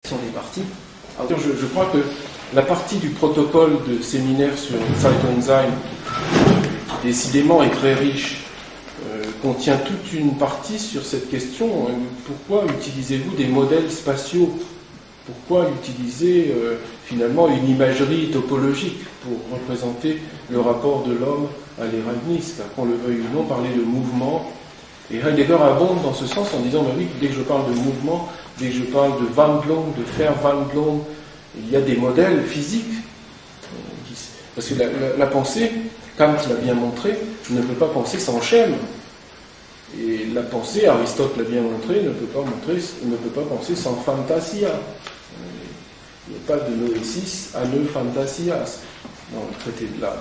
sont des parties. Alors, je crois que la partie du protocole de séminaire sur Zeitungsheim, qui décidément est très riche, contient toute une partie sur cette question. Pourquoi utilisez-vous des modèles spatiaux? Pourquoi utiliser finalement une imagerie topologique pour représenter le rapport de l'homme à l'Erasmus? Qu'on le veuille ou non, parler de mouvement. Et Heidegger abonde dans ce sens en disant, mais oui, dès que je parle de mouvement, dès que je parle de Wandlung, de Verwandlung, il y a des modèles physiques. Parce que la pensée, Kant l'a bien montré, ne peut pas penser sans schème. Et la pensée, Aristote l'a bien montré, ne peut pas penser sans fantasia. Il n'y a pas de noésis à ne fantasias dans le traité de l'art.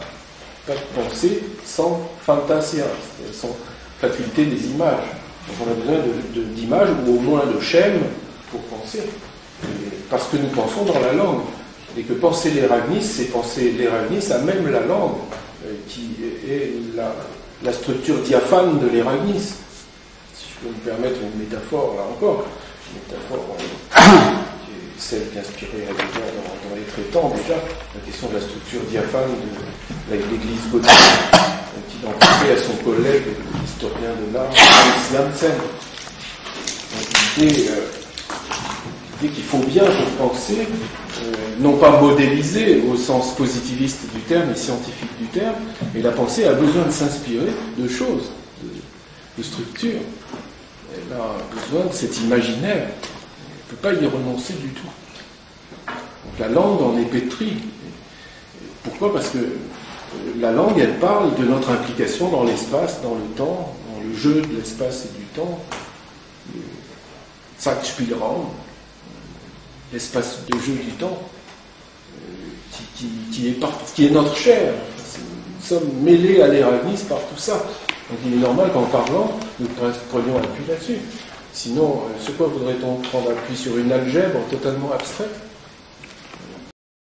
Pas de pensée sans fantasias, sans faculté des images. Donc on a besoin d'images ou au moins de schèmes pour penser. Parce que nous pensons dans la langue. Et que penser l'Erasmus, c'est penser l'Erasmus à même la langue, qui est la structure diaphane de l'Erasmus. Si je peux me permettre une métaphore, là encore, une métaphore qui est celle qui inspirait Heidegger dans les traitants déjà, la question de la structure diaphane de l'Église gothique, qui identifiait à son collègue, l'historien de l'art, Hans Janssen. L'idée qu'il faut bien penser, non pas modéliser au sens positiviste du terme et scientifique du terme, mais la pensée a besoin de s'inspirer de choses, de structures. Elle a besoin de cet imaginaire. Elle ne peut pas y renoncer du tout. Donc la langue en est pétrie. Pourquoi? Parce que la langue, elle parle de notre implication dans l'espace, dans le temps, dans le jeu de l'espace et du temps, le Zeitspielraum, l'espace de jeu du temps, qui est notre chair. Nous sommes mêlés à l'Erasmus par tout ça. Donc il est normal qu'en parlant, nous prenions appui là-dessus. Sinon, sur quoi voudrait-on prendre appui? Sur une algèbre totalement abstraite?